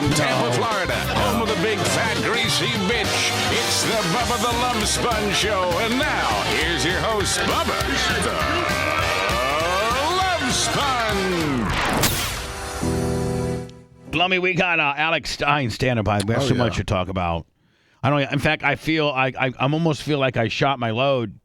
From Tampa, Florida, home of the big, fat, greasy bitch, it's the Bubba the Love Sponge Show. And now, here's your host, Bubba, the Love Sponge. Lummy, we got Alex Stein standing by. We have so much to talk about. I don't. In fact, I feel I almost feel like I shot my load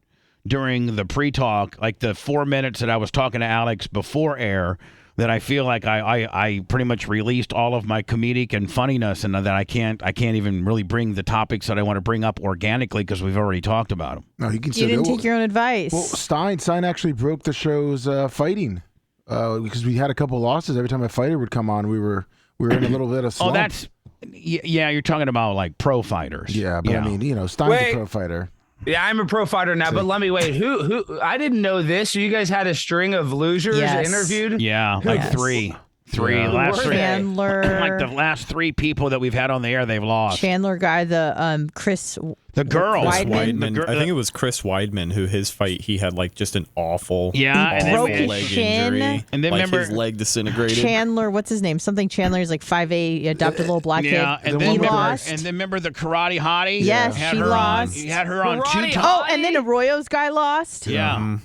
during the pre-talk, like the 4 minutes that I was talking to Alex before air. That I feel like I pretty much released all of my comedic and funniness, and that I can't even really bring the topics that I want to bring up organically because we've already talked about them. No, you didn't take your own advice. Well, Stein actually broke the show's fighting because we had a couple losses every time a fighter would come on. We were in a little bit of slump. Oh, that's you're talking about like pro fighters. Yeah, but I mean, Stein's a pro fighter. Yeah, I'm a pro fighter now, but let me wait. Who? I didn't know this. So you guys had a string of losers interviewed? Yeah, like three. Yeah. Last three. Chandler. Like the last three people that we've had on the air, they've lost. Chandler guy, the Chris. The girl. Weidman. I think it was Chris Weidman who his fight he had like just an awful broke his leg shin. injury. And then like remember his leg disintegrated. Chandler, what's his name? Something Chandler. He's like 5'8", he adopted a little black kid. And he lost. And then remember the karate hottie? Yes, she lost. He had her on Karate 2 times. Oh, and then Arroyo's guy lost. Yeah.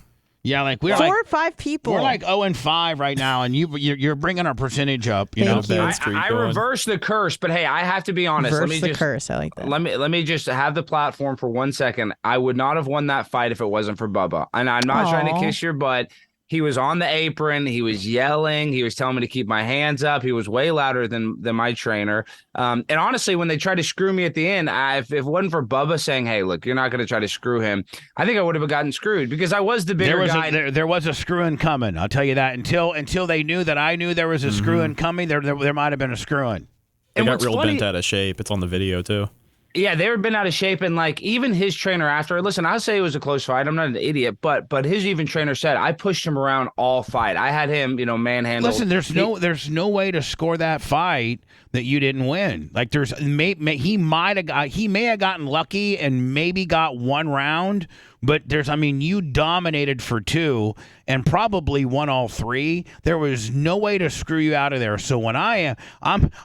Yeah, like we're 4 like or 5 people. we're like 0-5 right now, and you're bringing our percentage up. You know, Thank you. I reversed the curse, but hey, I have to be honest. Reverse the curse. I like that. Let me just have the platform for 1 second. I would not have won that fight if it wasn't for Bubba. And I'm not trying to kiss your butt. He was on the apron. He was yelling. He was telling me to keep my hands up. He was way louder than my trainer. And honestly, when they tried to screw me at the end, if it wasn't for Bubba saying, hey, look, you're not going to try to screw him, I think I would have gotten screwed because I was the bigger guy. There was a screwing coming. I'll tell you that. Until they knew that I knew there was a screwing coming, there might have been a screwing. It got real bent out of shape. It's on the video, too. Yeah, they were been out of shape, and like even his trainer after. Listen, I'll say it was a close fight. I'm not an idiot, but his even trainer said I pushed him around all fight. I had him, manhandled. Listen, there's no way to score that fight that you didn't win. Like he may have gotten lucky and maybe got one round, but you dominated for 2 and probably won all 3. There was no way to screw you out of there. So when I've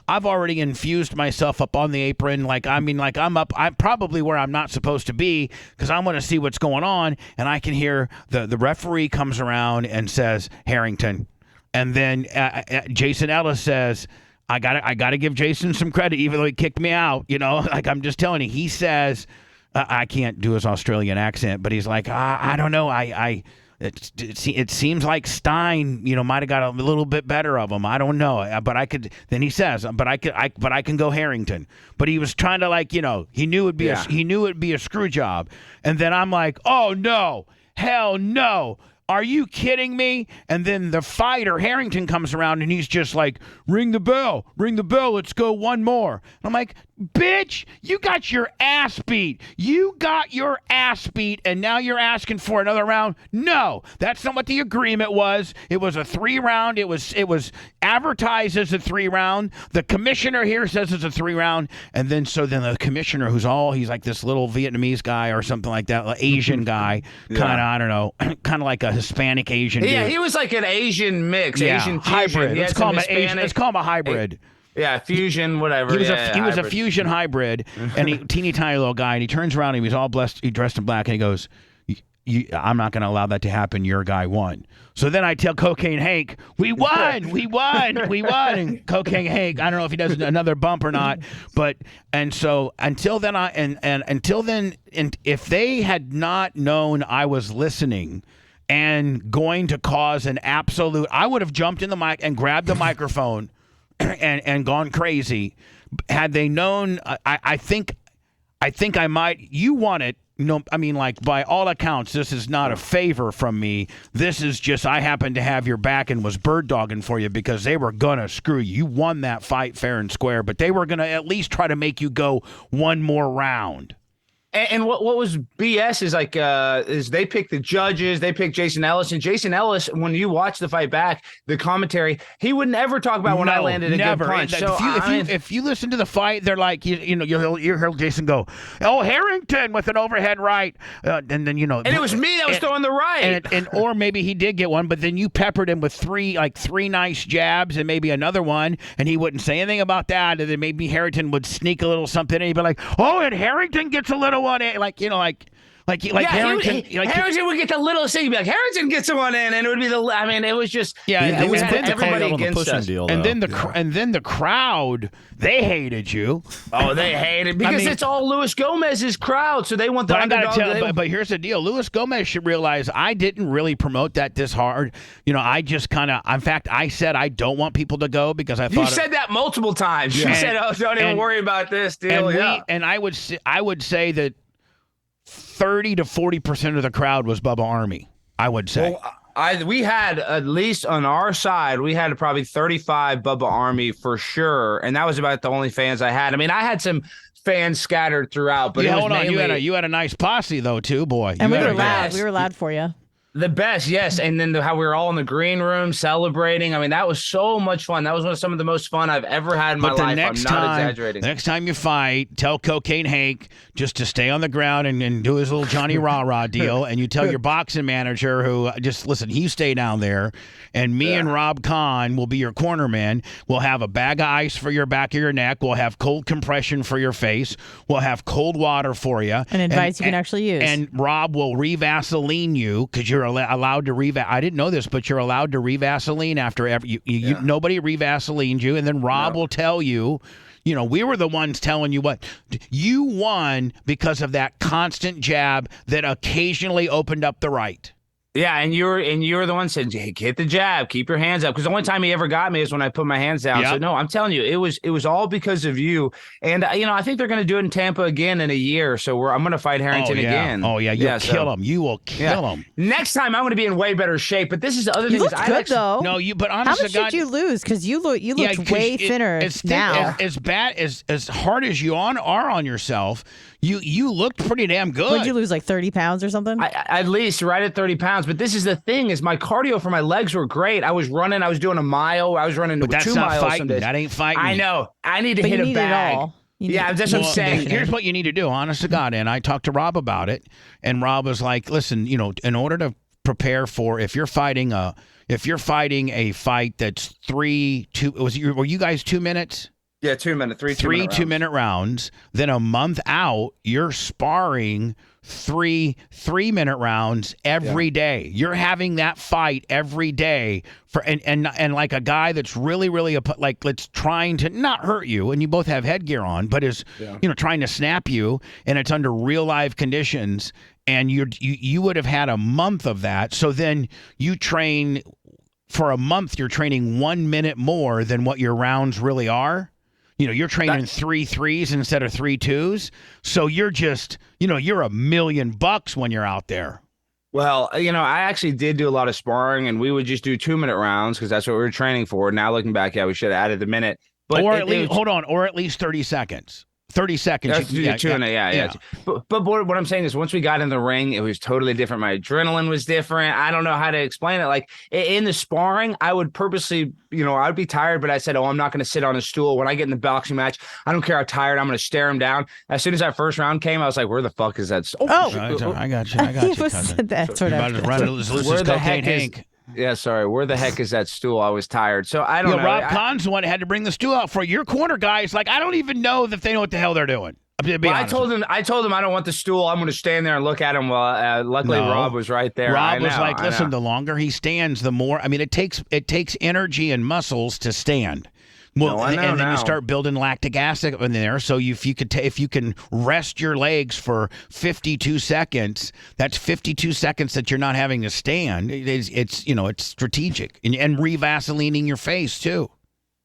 already infused myself up on the apron, I'm probably where I'm not supposed to be because I want to see what's going on, and I can hear the referee comes around and says Harrington, and then Jason Ellis says, I gotta give Jason some credit, even though he kicked me out. Like I'm just telling you, he says, I can't do his Australian accent, but he's like, I don't know, it seems like Stein, might have got a little bit better of him. I don't know, but I could. Then he says, but I can go Harrington. But he was trying to he knew it'd be a screw job, and then I'm like, oh no, hell no. Are you kidding me? And then the fighter, Harrington, comes around and he's just like, ring the bell, let's go one more. And I'm like, bitch, you got your ass beat. And now you're asking for another round? No, that's not what the agreement was. It was a 3-round. It was advertised as a 3-round. The commissioner here says it's a 3-round. And then the commissioner, he's like this little Vietnamese guy or something like that, Asian guy, kind of like a Hispanic Asian dude. Yeah, he was like an Asian mix, Asian hybrid. Let's call him a hybrid. Yeah, fusion, whatever. He was a fusion hybrid, and teeny tiny little guy, and he turns around and he was all blessed. He dressed in black, and he goes, I'm not going to allow that to happen. Your guy won. So then I tell Cocaine Hank, we won. And Cocaine Hank, I don't know if he does another bump or not, and so until then, if they had not known I was listening and going to cause an absolute, I would have jumped in the mic and grabbed the microphone and gone crazy. Had they known, I think I might. You won it. By all accounts, this is not a favor from me. This is just I happened to have your back and was bird dogging for you because they were going to screw you. You won that fight fair and square, but they were going to at least try to make you go one more round. And what was BS is like is they picked the judges, they picked Jason Ellis, and Jason Ellis, when you watch the fight back, the commentary, he would never talk about when I landed a good punch. So if you listen to the fight, they're like you hear Jason go, "Oh, Harrington with an overhead right," and then and it was me that was throwing the right, and or maybe he did get one, but then you peppered him with three nice jabs and maybe another one, and he wouldn't say anything about that, and then maybe Harrington would sneak a little something, and he'd be like, "Oh, and Harrington gets a little one," Harrington would get the little thing. He'd be like, Harrington gets the one in, and it would be it was just it was everybody against us. Deal, and then the crowd, they hated you. Oh, they hated because it's all Luis Gomez's crowd, so they want the underdog. But here's the deal: Luis Gomez should realize I didn't really promote that this hard. I just kind of, in fact, I said I don't want people to go because I thought you said that multiple times. You said, "Oh, don't even worry about this deal." And I would say that 30 to 40% of the crowd was Bubba Army, I would say. Well, we had, at least on our side, we had probably 35 Bubba Army for sure, and that was about the only fans I had. I mean, I had some fans scattered throughout, but hold on, you had a nice posse though too, boy. And we were loud. We were loud for you. The best, yes. And then how we were all in the green room celebrating. I mean, that was so much fun. That was some of the most fun I've ever had in my life. I'm not exaggerating. The next time you fight, tell Cocaine Hank just to stay on the ground and do his little Johnny Rah-Rah deal. And you tell your boxing manager who, just listen, you stay down there. And me and Rob Kahn will be your cornerman. We'll have a bag of ice for your back of your neck. We'll have cold compression for your face. We'll have cold water for you. And advice you can actually use. And Rob will re-Vaseline you because you're allowed to I didn't know this, but you're allowed to re-Vaseline after every nobody re-Vaselined you, and then Rob will tell you, we were the ones telling you what you won because of that constant jab that occasionally opened up the right. Yeah, and you were the one that said, hey, hit the jab, keep your hands up. Because the only time he ever got me is when I put my hands down. Yep. So no, I'm telling you, it was all because of you. And I think they're going to do it in Tampa again in a year. So I'm going to fight Harrington again. Oh yeah, you'll kill him. You will kill him. Next time I'm going to be in way better shape. But this is the other thing. You look good though. No, but honestly, how much did you lose? Because you looked way thinner now. As bad as hard as you are on yourself. You looked pretty damn good. Would you lose like 30 pounds or something? At least right at 30 pounds. But this is the thing: is my cardio for my legs were great. I was running. I was doing a mile. I was running 2 miles. Fighting. That ain't fighting. I know. I need to hit a bag. That's what I'm saying. Here's what you need to do, honest to God. And I talked to Rob about it, and Rob was like, "Listen, in order to prepare for if you're fighting a fight that's 3-2. Were you guys 2 minutes?" Yeah, 2 minutes. Three 2-minute rounds. Then a month out, you're sparring 3 3-minute rounds every day. You're having that fight every day and like a guy that's really that's trying to not hurt you, and you both have headgear on, but is trying to snap you, and it's under real live conditions, and you would have had a month of that. So then you train for a month. You're training 1 minute more than what your rounds really are. You're training 3 3s instead of 3 2s. So you're just, you're $1 million when you're out there. Well, I actually did do a lot of sparring, and we would just do 2-minute rounds because that's what we were training for. Now looking back, we should have added the minute. But or at least 30 seconds. 30 seconds. But what I'm saying is once we got in the ring, it was totally different. My adrenaline was different. I don't know how to explain it. Like in the sparring, I would purposely, I'd be tired, but I said, I'm not going to sit on a stool. When I get in the boxing match, I don't care how tired, I'm going to stare him down. As soon as that first round came, I was like, where the fuck is that stool? I got you. That's what I was Where the heck Hank? Yeah, sorry. Where the heck is that stool? I was tired. So I don't know. Rob Kahn's the one that had to bring the stool out for your corner guys. Like, I don't even know if they know what the hell they're doing. I told him I don't want the stool. I'm going to stand there and look at him. Well, luckily Rob was right there. Rob was like, listen, the longer he stands, the more. I mean, it takes energy and muscles to stand. Well, and then you start building lactic acid in there. So if you can rest your legs for 52 seconds, that's 52 seconds that you're not having to stand. It's strategic and re-Vaselining your face too.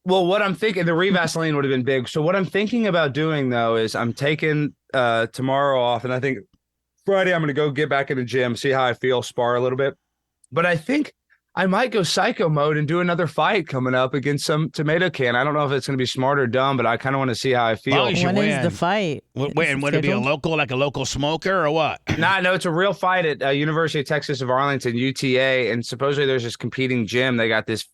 Well, what I'm thinking, the re-Vaseline would have been big. So what I'm thinking about doing though is I'm taking tomorrow off, and I think Friday I'm going to go get back in the gym, see how I feel, spar a little bit. But I think I might go psycho mode and do another fight coming up against some tomato can. I don't know if it's going to be smart or dumb, but I kind of want to see how I feel. Long as you When is win. the fight? Wait, and would it be a local smoker or what? No, it's a real fight at University of Texas of Arlington, UTA, and supposedly there's this competing gym. They got this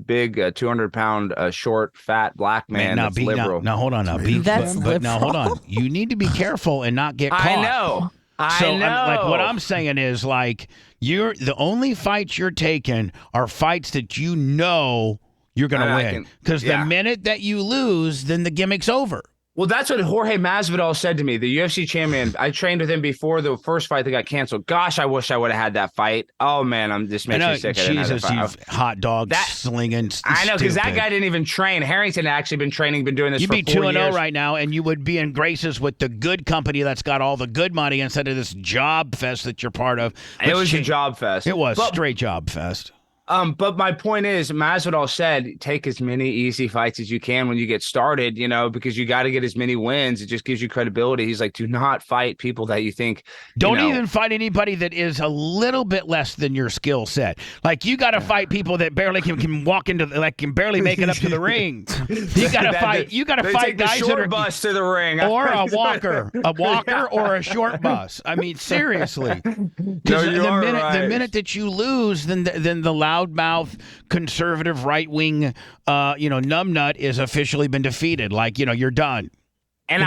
big 200-pound short fat black man that's liberal. Now hold on. But now hold on. You need to be careful and not get caught. I know. Like what I'm saying is like the only fights you're taking are fights that you know you're going to win. Because the minute that you lose, then the gimmick's over. Well, that's what Jorge Masvidal said to me, the UFC champion. I trained with him before the first fight that got canceled. Gosh, I wish I would have had that fight. Oh, man, I'm just making me sick. Jesus, you hot dog slinging. I know, because that guy didn't even train. Harrington had actually been training, been doing this for 4 years. You'd be 2-0 right now, and you would be in graces with the good company that's got all the good money instead of this job fest that you're part of. It was a job fest. It was straight job fest. But my point is, Masvidal said, take as many easy fights as you can when you get started, because you got to get as many wins. It just gives you credibility. He's like, do not fight people that you think. Don't even fight anybody that is a little bit less than your skill set. Like, you got to fight people that barely can walk into, like, can barely make it up to the ring. You got to fight. You got to fight guys that are bus to the ring, or a walker or a short bus. I mean, seriously. Because the minute that you lose, then the loudmouth conservative right-wing numbnut is officially been defeated. Like, you're done. And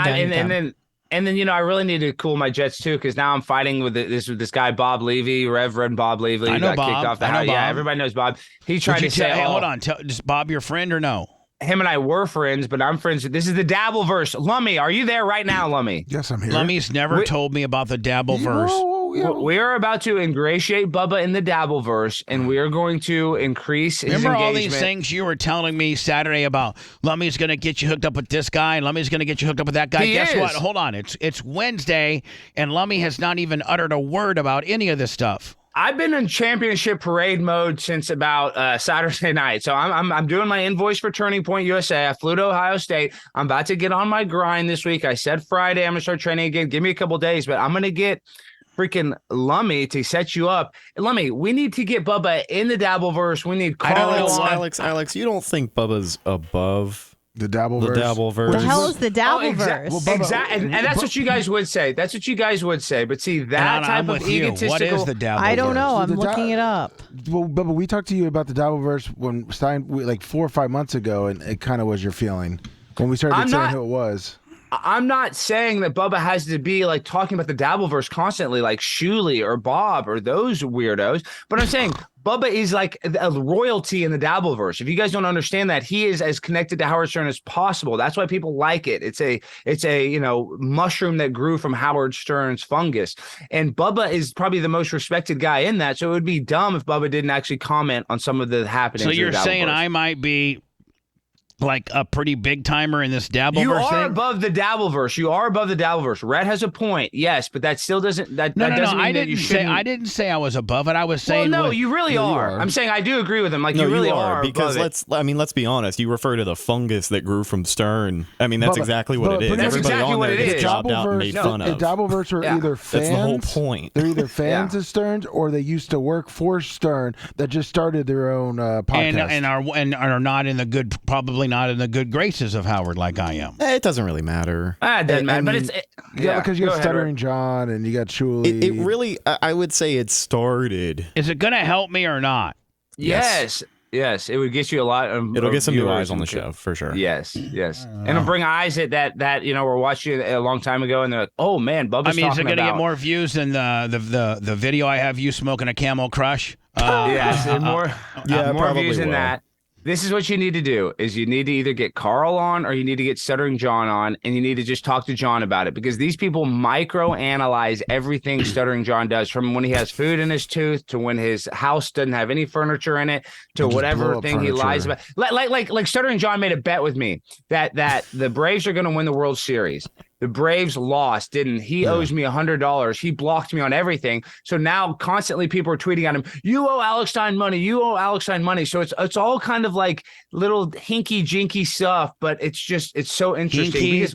then I really need to cool my jets too, because now I'm fighting with this guy Bob Levy, Reverend Bob Levy. I know got Bob. kicked off the house. Yeah, everybody knows Bob. He tried to say, hey, hold on, is Bob your friend or no? Him and I were friends, but I'm friends. This is the Dabbleverse. Lummy, are you there right now, Lummy? Yes, I'm here. Lummy's never told me about the Dabbleverse. We are about to ingratiate Bubba in the Dabbleverse, and we are going to increase his Remember engagement. all these things you were telling me Saturday about Lummy's going to get you hooked up with this guy, and Lummy's going to get you hooked up with that guy? Guess what? Hold on. It's Wednesday, and Lummy has not even uttered a word about any of this stuff. I've been in championship parade mode since about Saturday night. So I'm doing my invoice for Turning Point USA. I flew to Ohio State. I'm about to get on my grind this week. I said Friday I'm going to start training again. Give me a couple days, but I'm going to get freaking Lummy to set you up. Lummy, we need to get Bubba in the Dabbleverse. We need Carl on. Alex, you don't think Bubba's above the Dabbleverse? The hell is the Dabbleverse? Exactly. And that's what you guys would say. That's what you guys would say. But see, that type of egotistical. What is the Dabbleverse? I don't know. I'm looking it up. Well, Bubba, we talked to you about the Dabbleverse when Stein, like 4 or 5 months ago, and it kind of was your feeling when we started saying who it was. I'm not saying that Bubba has to be like talking about the Dabbleverse constantly, like Shuley or Bob or those weirdos. But I'm saying Bubba is like a royalty in the Dabbleverse. If you guys don't understand that, he is as connected to Howard Stern as possible. That's why people like it. It's a mushroom that grew from Howard Stern's fungus. And Bubba is probably the most respected guy in that. So it would be dumb if Bubba didn't actually comment on some of the happenings. So you're saying I might be like a pretty big timer in this Dabbleverse You are thing? above the Dabbleverse. You are above the Dabbleverse. Red has a point, yes, but that still doesn't. That doesn't mean that you shouldn't. I didn't say I was above it. I was saying. Well, no, you really are. I'm saying I do agree with him. Like you really are because let's be honest. You refer to the fungus that grew from Stern. I mean, that's exactly what it is. That's Everybody exactly on what there it gets is. jobbed out and made fun of. Dabbleverse are either fans. That's the whole point. They're either fans of Stern's or they used to work for Stern that just started their own podcast and are not in the good, probably not in the good graces of Howard like I am. It doesn't really matter. It doesn't matter, but it's because you got Stuttering John and you got Shuley. It really, I would say it started. Is it going to help me or not? Yes, it would get you a lot of. It'll get some new eyes on the show for sure. Yes, and it'll bring eyes that were watching it a long time ago, and they're like, "Oh man, Bubba's talking about." Is it going to get more views than the video I have you smoking a Camel Crush? Yes, more views than will. that. This is what you need to do: is you need to either get Carl on or you need to get Stuttering John on, and you need to just talk to John about it, because these people micro-analyze everything Stuttering John does, from when he has food in his tooth to when his house doesn't have any furniture in it to whatever thing he lies about. Like Stuttering John made a bet with me that the Braves are going to win the World Series. The Braves lost, didn't he? Owes me $100. He blocked me on everything. So now constantly people are tweeting at him, "You owe Alex Stein money. You owe Alex Stein money." So it's all kind of like little hinky jinky stuff, but it's so interesting.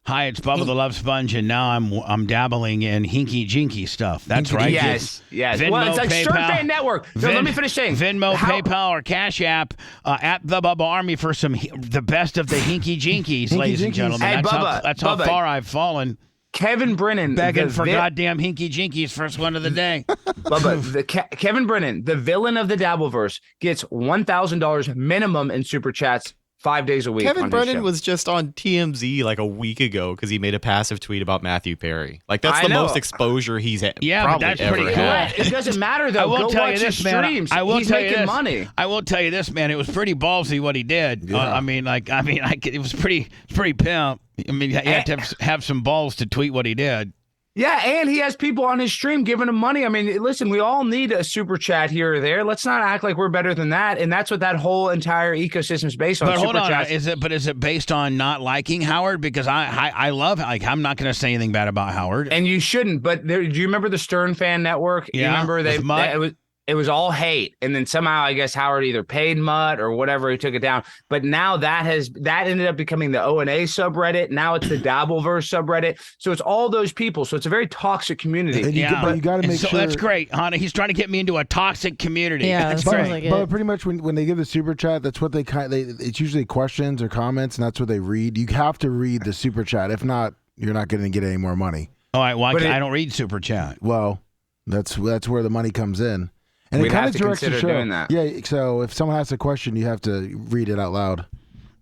Hi, it's Bubba the Love Sponge, and now I'm dabbling in hinky jinky stuff. That's right. Yes. Venmo, Well, it's like Stern PayPal, Fan Network. No, let me finish saying. Venmo, PayPal, or Cash App at the Bubba Army for the best of the hinky jinkies, ladies and gentlemen. Hey, that's how far I've fallen. Kevin Brennan begging for goddamn hinky jinkies, first one of the day. Bubba, Kevin Brennan, the villain of the Dabbleverse, gets $1,000 minimum in super chats 5 days a week. Kevin Brennan was just on TMZ like a week ago because he made a passive tweet about Matthew Perry. Like that's the most exposure he's had. Yeah, probably but that's ever pretty had. It doesn't matter though. I will Go tell watch you this, his man. streams. I will He's tell you making this. money. I will tell you this, man. It was pretty ballsy what he did. Yeah. It was pretty pimp. I mean, you have to have some balls to tweet what he did. Yeah, and he has people on his stream giving him money. I mean, listen, we all need a super chat here or there. Let's not act like we're better than that. And that's what that whole entire ecosystem is based on. But hold on, chats. is it based on not liking Howard? Because I love, like, I'm not going to say anything bad about Howard. And you shouldn't. But do you remember the Stern Fan Network? Yeah, you remember it was all hate, and then somehow I guess Howard either paid Mutt or whatever, he took it down. But now that ended up becoming the O&A subreddit. Now it's the Dabbleverse subreddit. So it's all those people. So it's a very toxic community. And you got to make sure. That's great, Hannah. He's trying to get me into a toxic community. Yeah, that's sounds great. like it. But pretty much when they give the super chat, that's what it's usually questions or comments, and that's what they read. You have to read the super chat. If not, you're not going to get any more money. All right, well, I don't read super chat. Well, that's where the money comes in. And We'd it kind have of to directs the consider show. doing that. Yeah, so if someone asks a question, you have to read it out loud.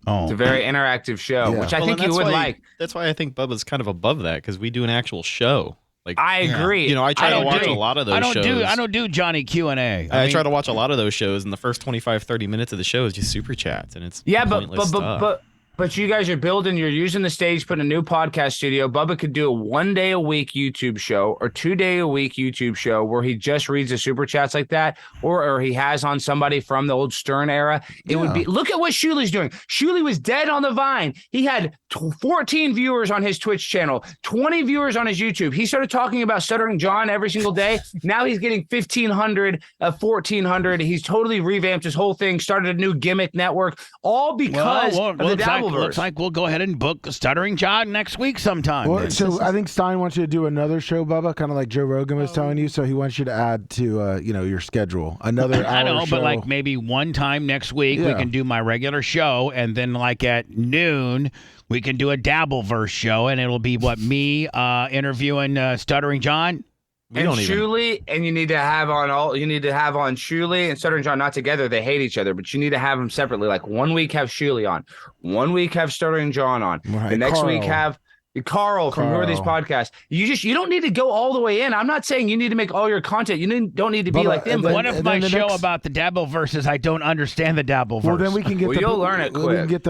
Oh, It's a very interactive show, Yeah. which I think you would like. That's why I think Bubba's kind of above that because we do an actual show. Like I agree. You know, I try to watch agree. a lot of those shows. I don't do Johnny Q&A. I try to watch a lot of those shows, and the first 25, 30 minutes of the show is just super chats, and it's pointless stuff. But you guys are you're using the stage, putting a new podcast studio. Bubba could do a 1 day a week YouTube show or 2 day a week YouTube show where he just reads the super chats like that, or he has on somebody from the old Stern era. It would be, look at what Shuli's doing. Shuli was dead on the vine. He had 14 viewers on his Twitch channel, 20 viewers on his YouTube. He started talking about Stuttering John every single day. Now he's getting 1,500, 1,400. He's totally revamped his whole thing, started a new gimmick network, all because of the Dabbleverse. Looks like we'll go ahead and book Stuttering John next week sometime. Well, so I think Stein wants you to do another show, Bubba, kind of like Joe Rogan was telling you. So he wants you to add to your schedule another hour I know, show. but like maybe one time next week we can do my regular show, and then like at noon we can do a Dabbleverse show, and it'll be me interviewing Stuttering John. Shuli, and you need to have on Shuli and Stuttering John, not together. They hate each other, but you need to have them separately. Like 1 week have Shuli on, 1 week have Stuttering John on. Right. The next Carl. week have Carl from Who Are These Podcasts. You don't need to go all the way in. I'm not saying you need to make all your content. Don't need to be like them. But what if my show about the Dabbleverse is I don't understand the Dabbleverse? Well, then we can get you'll learn it quick. We can get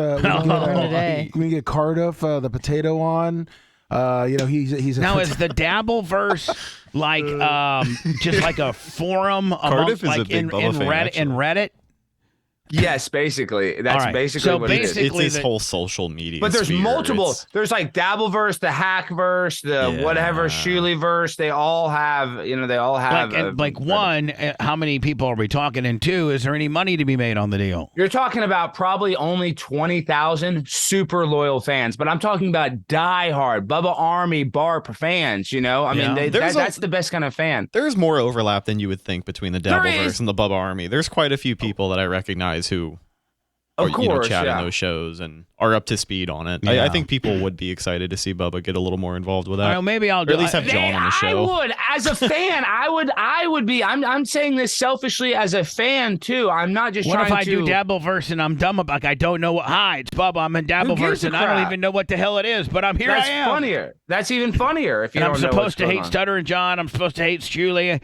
we can get Cardiff, the potato on. He's now is the Dabbleverse like just like a forum Cardiff among, is like a big Bubba fan, in Reddit? Yes, basically. That's right. basically So what it is. It's his whole social media. But there's sphere. multiple. There's like Dabbleverse, the Hackverse, the whatever Shuliverse. They all have. They all have. One, how many people are we talking? And two, is there any money to be made on the deal? You're talking about probably only 20,000 super loyal fans, but I'm talking about diehard Bubba Army Barp fans. That's the best kind of fan. There's more overlap than you would think between the Dabbleverse and the Bubba Army. There's quite a few people that I recognize who are chatting those shows and are up to speed on it. Yeah. I think people would be excited to see Bubba get a little more involved with that. Well, maybe I'll do or at least have John on the show. I would, as a fan, I would be. I'm saying this selfishly as a fan too. I'm not just What trying if I to do Dabbleverse and I'm dumb about, like, I don't know what? Hi, it's Bubba. I'm in Dabbleverse and I don't even know what the hell it is, but I'm here. That's I am. funnier. That's even funnier if you and don't I'm know supposed what's to going hate on. Stuttering John. I'm supposed to hate Shuli.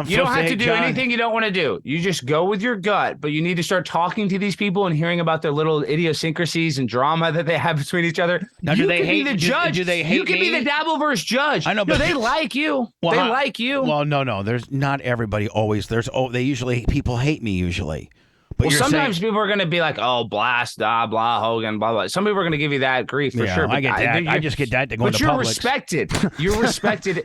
You don't have to do John. anything you don't want to do. You just go with your gut, but you need to start talking to these people and hearing about their little idiosyncrasies and drama that they have between each other. Now, do they hate the judge? Do they hate You can me? be the Dabbleverse judge. I know, but they like you. They like you. Well, no. There's not everybody always. There's people hate me usually. But sometimes people are going to be like, "Oh, blast, blah, Hogan, blah, blah." Some people are going to give you that grief for sure. I get that. I just get that to go into Publix. But you're respected. You're respected.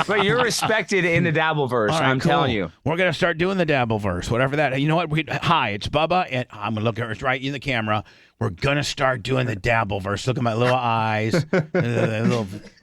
But you're respected in the Dabbleverse. Right, I'm telling you. We're going to start doing the Dabbleverse, whatever that. You know what? Hi, it's Bubba, and I'm going to look at it right in the camera. We're going to start doing the Dabbleverse. Look at my little eyes.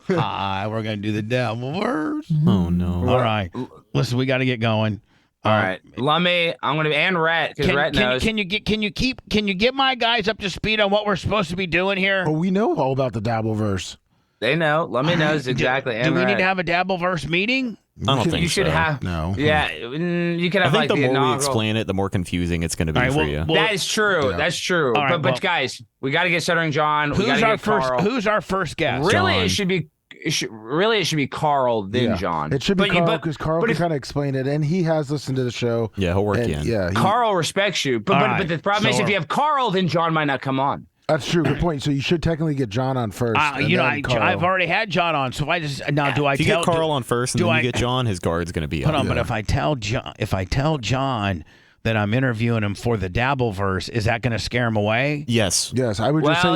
Hi, we're going to do the Dabbleverse. Oh, no. All right. Listen, we got to get going. All right, Lummy, I'm gonna and Rhett because Rhett knows. Can you get my guys up to speed on what we're supposed to be doing here? Oh, we know all about the Dabbleverse. They know. Lummy knows exactly. Do we need to have a Dabbleverse meeting? I don't think you should have. No. Yeah, you could have. I think like the more inaugural... we explain it, the more confusing it's going to be for you. Well, that is true. Yeah. That's true. Right, but guys, we got to get Stuttering John. Who's our first guest? Really, John. it should be. It should be Carl then John. It should be Carl because Carl can kind of explain it, and he has listened to the show. Yeah, he'll work you in. Yeah, Carl respects you, but the problem is if you have Carl, then John might not come on. That's true. Good point. So you should technically get John on first. I've already had John on, so if I just do I if you tell get Carl on first and then you get John, his guard's going to be Hold up. on, but if I tell John that I'm interviewing him for the Dabbleverse, is that going to scare him away? Yes. Yes, I would just say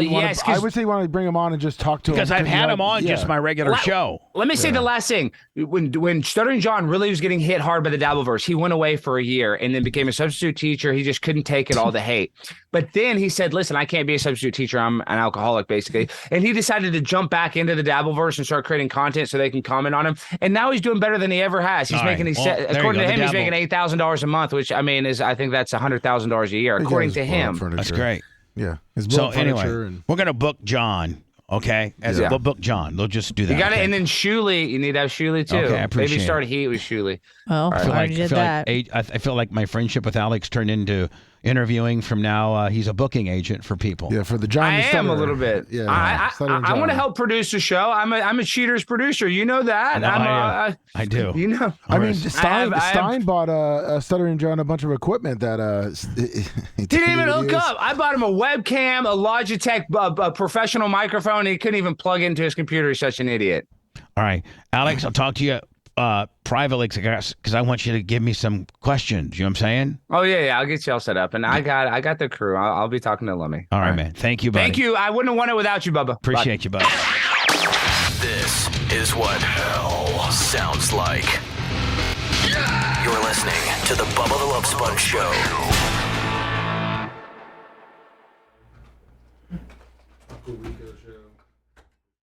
I would say you want to bring him on and just talk to him. Because I've had him on just my regular show. Let me say the last thing. When Stuttering John really was getting hit hard by the Dabbleverse, he went away for a year and then became a substitute teacher. He just couldn't take it all, the hate. But then he said, listen, I can't be a substitute teacher. I'm an alcoholic, basically. And he decided to jump back into the Dabbleverse and start creating content so they can comment on him. And now he's doing better than he ever has. He's making, according to him, he's making $8,000 a month, which I think that's $100,000 a year, according to him. That's great. Yeah. So anyway, we're going to book John. Okay, we'll book John. They'll just do that. You got it, and then Shuley. You need to have Shuley too. Okay, I appreciate Maybe start Heat with Shuley. Oh, I already did that. I feel like my friendship with Alex turned into interviewing. From now, he's a booking agent for people. Yeah, for the John. I am a little bit. Yeah, I want to help produce the show. I'm a Cheaters producer. You know that. I do. You know. I mean, Stein bought Stuttering John a bunch of equipment that he didn't even hook up. I bought him a webcam, a Logitech a professional microphone. And he couldn't even plug into his computer. He's such an idiot. All right, Alex, I'll talk to you privately because I want you to give me some questions. You know what I'm saying? Oh yeah. I'll get you all set up, and I got the crew. I'll be talking to Lummy. All right, man. Thank you, buddy. Thank you. I wouldn't have won it without you, Bubba. Appreciate you, buddy. This is what hell sounds like. You're listening to the Bubba the Love Sponge Show.